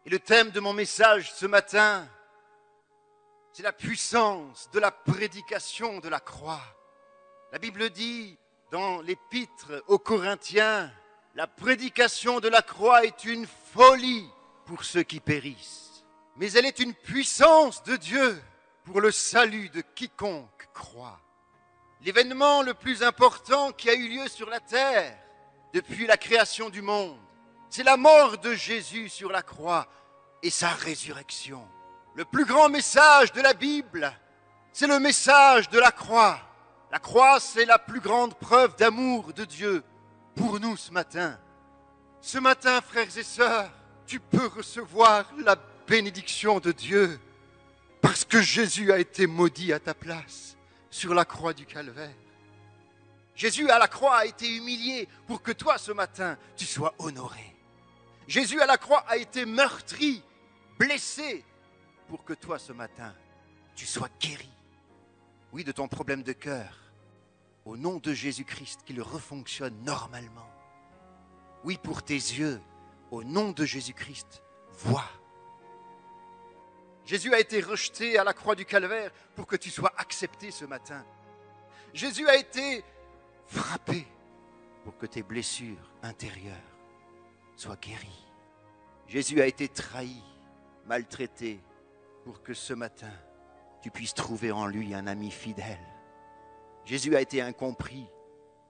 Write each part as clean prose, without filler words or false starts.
Et le thème de mon message ce matin, c'est la puissance de la prédication de la croix. La Bible dit dans l'épître aux Corinthiens, la prédication de la croix est une folie pour ceux qui périssent, mais elle est une puissance de Dieu pour le salut de quiconque croit. L'événement le plus important qui a eu lieu sur la terre depuis la création du monde, c'est la mort de Jésus sur la croix et sa résurrection. Le plus grand message de la Bible, c'est le message de la croix. La croix, c'est la plus grande preuve d'amour de Dieu pour nous ce matin. Ce matin, frères et sœurs, tu peux recevoir la bénédiction de Dieu parce que Jésus a été maudit à ta place sur la croix du Calvaire. Jésus à la croix a été humilié pour que toi ce matin, tu sois honoré. Jésus à la croix a été meurtri, blessé pour que toi ce matin, tu sois guéri. Oui, de ton problème de cœur, au nom de Jésus-Christ, qu'il refonctionne normalement. Oui, pour tes yeux, au nom de Jésus-Christ, vois. Jésus a été rejeté à la croix du Calvaire pour que tu sois accepté ce matin. Jésus a été frappé pour que tes blessures intérieures soient guéries. Jésus a été trahi, maltraité pour que ce matin, tu puisses trouver en lui un ami fidèle. Jésus a été incompris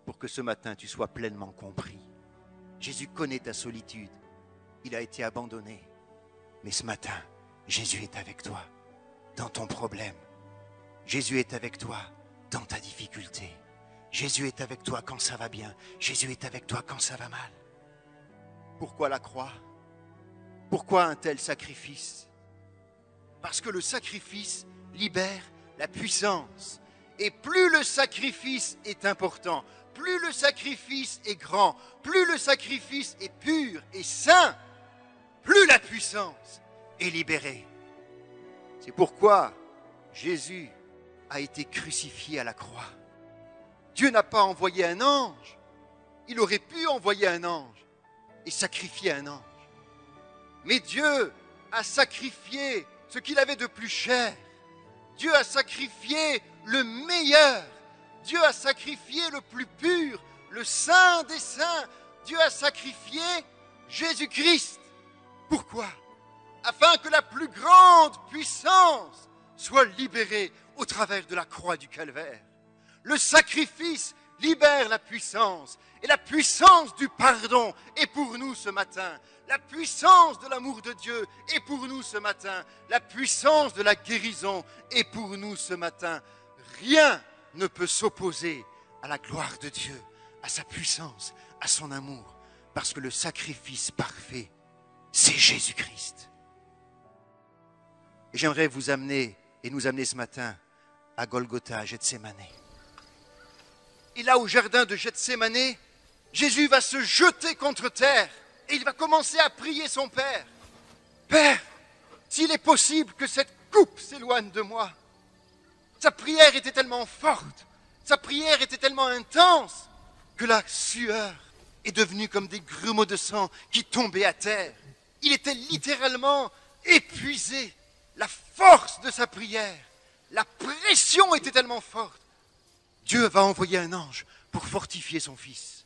pour que ce matin, tu sois pleinement compris. Jésus connaît ta solitude. Il a été abandonné. Mais ce matin, Jésus est avec toi dans ton problème. Jésus est avec toi dans ta difficulté. Jésus est avec toi quand ça va bien. Jésus est avec toi quand ça va mal. Pourquoi la croix? Pourquoi un tel sacrifice? Parce que le sacrifice libère la puissance. Et plus le sacrifice est important, plus le sacrifice est grand, plus le sacrifice est pur et saint, plus la puissance est libérée. C'est pourquoi Jésus a été crucifié à la croix. Dieu n'a pas envoyé un ange. Il aurait pu envoyer un ange et sacrifier un ange. Mais Dieu a sacrifié ce qu'il avait de plus cher. Dieu a sacrifié le meilleur. Dieu a sacrifié le plus pur, le saint des saints. Dieu a sacrifié Jésus-Christ. Pourquoi? Afin que la plus grande puissance soit libérée au travers de la croix du Calvaire. Le sacrifice libère la puissance. Et la puissance du pardon est pour nous ce matin. La puissance de l'amour de Dieu est pour nous ce matin. La puissance de la guérison est pour nous ce matin. Rien ne peut s'opposer à la gloire de Dieu, à sa puissance, à son amour. Parce que le sacrifice parfait, c'est Jésus-Christ. Et j'aimerais vous amener et nous amener ce matin à Golgotha, à Gethsémane. Et là, au jardin de Gethsémane, Jésus va se jeter contre terre et il va commencer à prier son Père. Père, s'il est possible que cette coupe s'éloigne de moi. Sa prière était tellement forte, sa prière était tellement intense que la sueur est devenue comme des grumeaux de sang qui tombaient à terre. Il était littéralement épuisé. La force de sa prière, la pression était tellement forte. Dieu va envoyer un ange pour fortifier son fils.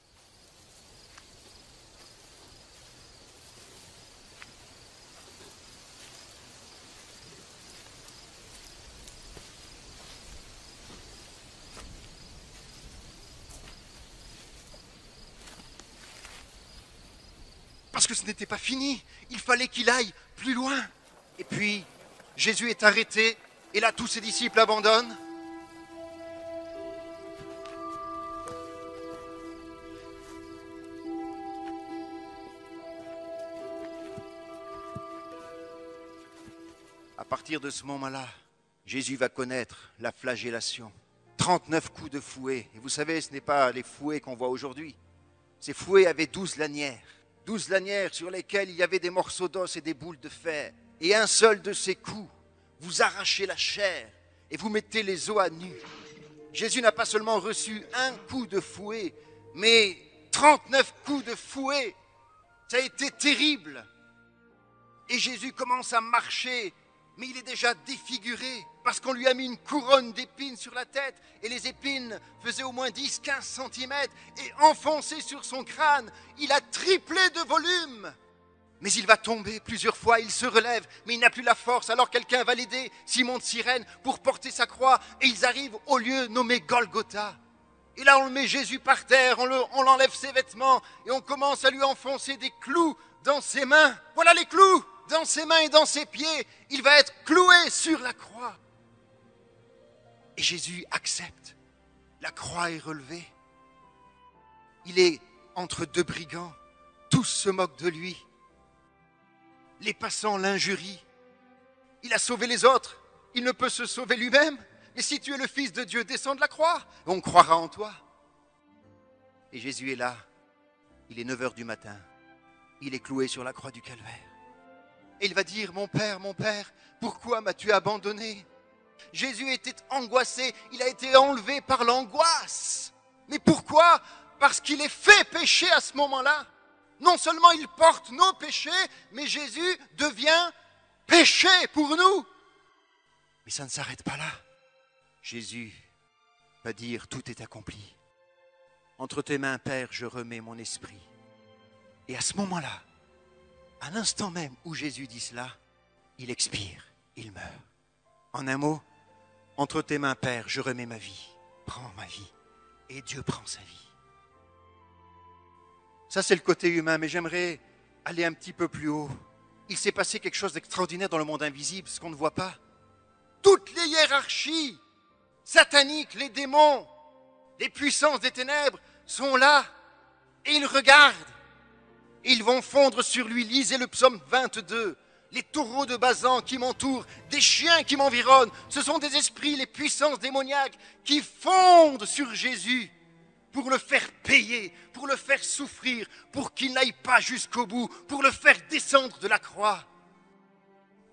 Parce que ce n'était pas fini, il fallait qu'il aille plus loin. Et puis, Jésus est arrêté, et là tous ses disciples abandonnent. À partir de ce moment-là, Jésus va connaître la flagellation. 39 coups de fouet. Et vous savez, ce n'est pas les fouets qu'on voit aujourd'hui. Ces fouets avaient 12 lanières. 12 lanières sur lesquelles il y avait des morceaux d'os et des boules de fer. Et un seul de ces coups, vous arrachez la chair et vous mettez les os à nu. Jésus n'a pas seulement reçu un coup de fouet, mais 39 coups de fouet. Ça a été terrible. Et Jésus commence à marcher, mais il est déjà défiguré parce qu'on lui a mis une couronne d'épines sur la tête et les épines faisaient au moins 10-15 cm et enfoncées sur son crâne, il a triplé de volume. Mais il va tomber plusieurs fois, il se relève, mais il n'a plus la force. Alors quelqu'un va l'aider, Simon de Cyrène, pour porter sa croix. Et ils arrivent au lieu nommé Golgotha. Et là, on met Jésus par terre, on l'enlève ses vêtements et on commence à lui enfoncer des clous dans ses mains. Voilà les clous dans ses mains et dans ses pieds. Il va être cloué sur la croix. Et Jésus accepte. La croix est relevée. Il est entre deux brigands. Tous se moquent de lui. Les passants l'injurient. Il a sauvé les autres. Il ne peut se sauver lui-même. Mais si tu es le Fils de Dieu, descends de la croix. On croira en toi. Et Jésus est là. Il est 9 heures du matin. Il est cloué sur la croix du Calvaire. Et il va dire, mon Père, pourquoi m'as-tu abandonné? Jésus était angoissé. Il a été enlevé par l'angoisse. Mais pourquoi? Parce qu'il est fait péché à ce moment-là. Non seulement il porte nos péchés, mais Jésus devient péché pour nous. Mais ça ne s'arrête pas là. Jésus va dire, tout est accompli. Entre tes mains, Père, je remets mon esprit. Et à ce moment-là, à l'instant même où Jésus dit cela, il expire, il meurt. En un mot, entre tes mains, Père, je remets ma vie. Prends ma vie. Et Dieu prend sa vie. Ça, c'est le côté humain, mais j'aimerais aller un petit peu plus haut. Il s'est passé quelque chose d'extraordinaire dans le monde invisible, ce qu'on ne voit pas. Toutes les hiérarchies sataniques, les démons, les puissances des ténèbres sont là et ils regardent. Et ils vont fondre sur lui. Lisez le psaume 22. Les taureaux de Basan qui m'entourent, des chiens qui m'environnent. Ce sont des esprits, les puissances démoniaques qui fondent sur Jésus pour le faire payer, pour le faire souffrir, pour qu'il n'aille pas jusqu'au bout, pour le faire descendre de la croix.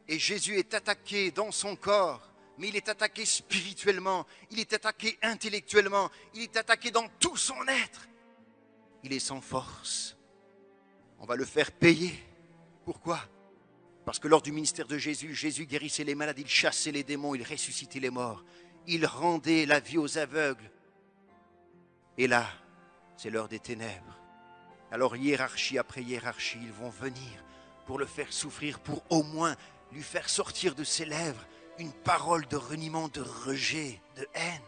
Et Jésus est attaqué dans son corps, mais il est attaqué spirituellement, il est attaqué intellectuellement, il est attaqué dans tout son être. Il est sans force. On va le faire payer. Pourquoi? Parce que lors du ministère de Jésus, Jésus guérissait les malades, il chassait les démons, il ressuscitait les morts, il rendait la vie aux aveugles. Et là, c'est l'heure des ténèbres. Alors hiérarchie après hiérarchie, ils vont venir pour le faire souffrir, pour au moins lui faire sortir de ses lèvres une parole de reniement, de rejet, de haine.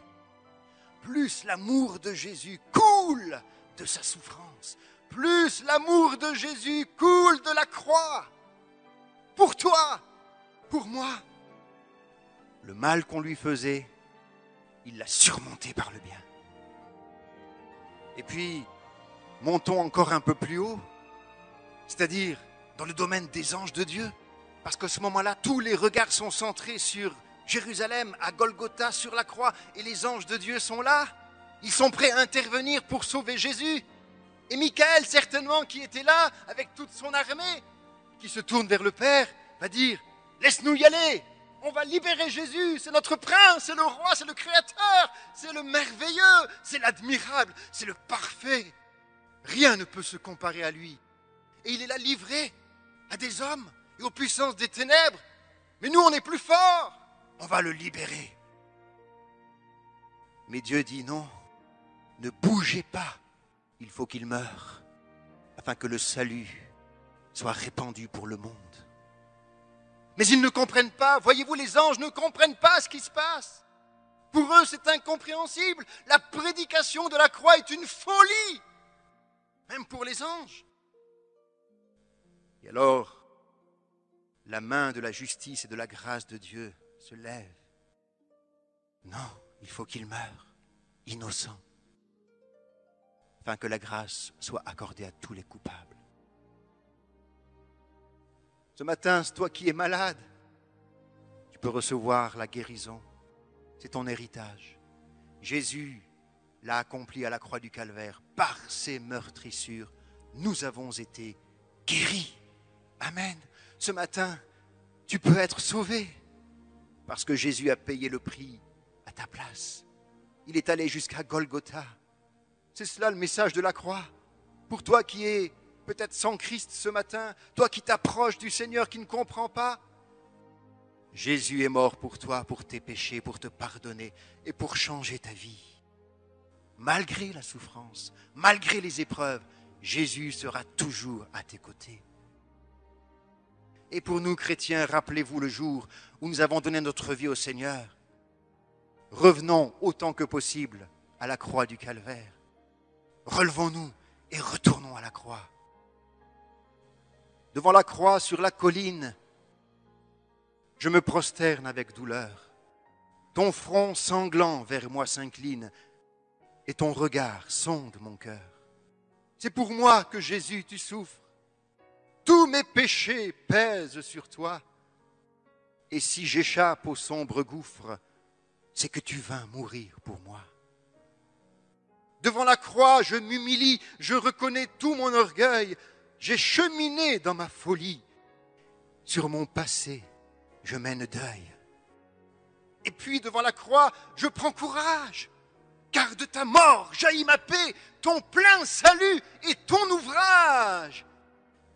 Plus l'amour de Jésus coule de sa souffrance, plus l'amour de Jésus coule de la croix. Pour toi, pour moi. Le mal qu'on lui faisait, il l'a surmonté par le bien. Et puis, montons encore un peu plus haut, c'est-à-dire dans le domaine des anges de Dieu. Parce qu'à ce moment-là, tous les regards sont centrés sur Jérusalem, à Golgotha, sur la croix, et les anges de Dieu sont là. Ils sont prêts à intervenir pour sauver Jésus. Et Michael, certainement, qui était là, avec toute son armée, qui se tourne vers le Père, va dire, laisse-nous y aller. On va libérer Jésus, c'est notre prince, c'est le roi, c'est le créateur, c'est le merveilleux, c'est l'admirable, c'est le parfait. Rien ne peut se comparer à lui. Et il est là livré à des hommes et aux puissances des ténèbres. Mais nous, on est plus forts, on va le libérer. Mais Dieu dit non, ne bougez pas, il faut qu'il meure, afin que le salut soit répandu pour le monde. Mais ils ne comprennent pas. Voyez-vous, les anges ne comprennent pas ce qui se passe. Pour eux, c'est incompréhensible. La prédication de la croix est une folie, même pour les anges. Et alors, la main de la justice et de la grâce de Dieu se lève. Non, il faut qu'il meure, innocent, afin que la grâce soit accordée à tous les coupables. Ce matin, c'est toi qui es malade. Tu peux recevoir la guérison. C'est ton héritage. Jésus l'a accompli à la croix du Calvaire. Par ses meurtrissures, nous avons été guéris. Amen. Ce matin, tu peux être sauvé parce que Jésus a payé le prix à ta place. Il est allé jusqu'à Golgotha. C'est cela le message de la croix. Pour toi qui es peut-être sans Christ ce matin, toi qui t'approches du Seigneur, qui ne comprends pas. Jésus est mort pour toi, pour tes péchés, pour te pardonner et pour changer ta vie. Malgré la souffrance, malgré les épreuves, Jésus sera toujours à tes côtés. Et pour nous chrétiens, rappelez-vous le jour où nous avons donné notre vie au Seigneur. Revenons autant que possible à la croix du Calvaire. Relevons-nous et retournons à la croix. Devant la croix, sur la colline, je me prosterne avec douleur. Ton front sanglant vers moi s'incline et ton regard sonde mon cœur. C'est pour moi que Jésus, tu souffres. Tous mes péchés pèsent sur toi. Et si j'échappe au sombre gouffre, c'est que tu vins mourir pour moi. Devant la croix, je m'humilie, je reconnais tout mon orgueil. J'ai cheminé dans ma folie. Sur mon passé, je mène deuil. Et puis devant la croix, je prends courage. Car de ta mort jaillit ma paix, ton plein salut et ton ouvrage.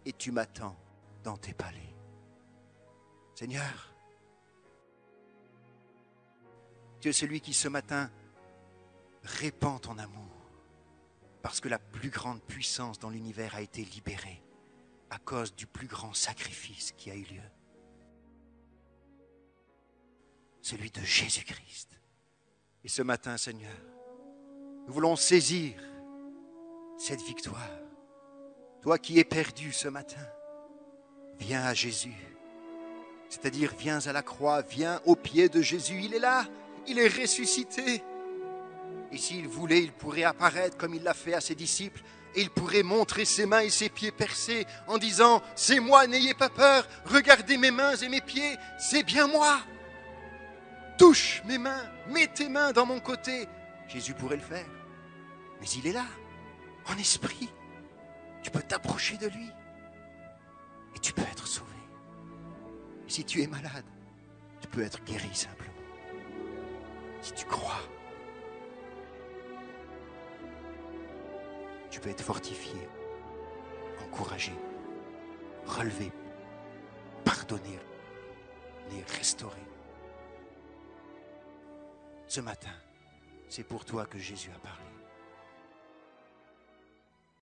Et tu m'attends dans tes palais. Seigneur, tu es celui qui ce matin répand ton amour, parce que la plus grande puissance dans l'univers a été libérée à cause du plus grand sacrifice qui a eu lieu. Celui de Jésus-Christ. Et ce matin, Seigneur, nous voulons saisir cette victoire. Toi qui es perdu ce matin, viens à Jésus. C'est-à-dire, viens à la croix, viens au pied de Jésus. Il est là, il est ressuscité. Et s'il voulait, il pourrait apparaître comme il l'a fait à ses disciples. Et il pourrait montrer ses mains et ses pieds percés en disant, c'est moi, n'ayez pas peur, regardez mes mains et mes pieds, c'est bien moi. Touche mes mains, mets tes mains dans mon côté. Jésus pourrait le faire. Mais il est là, en esprit. Tu peux t'approcher de lui et tu peux être sauvé. Et si tu es malade, tu peux être guéri simplement. Si tu crois, tu peux être fortifié, encouragé, relevé, pardonné et restauré. Ce matin, c'est pour toi que Jésus a parlé.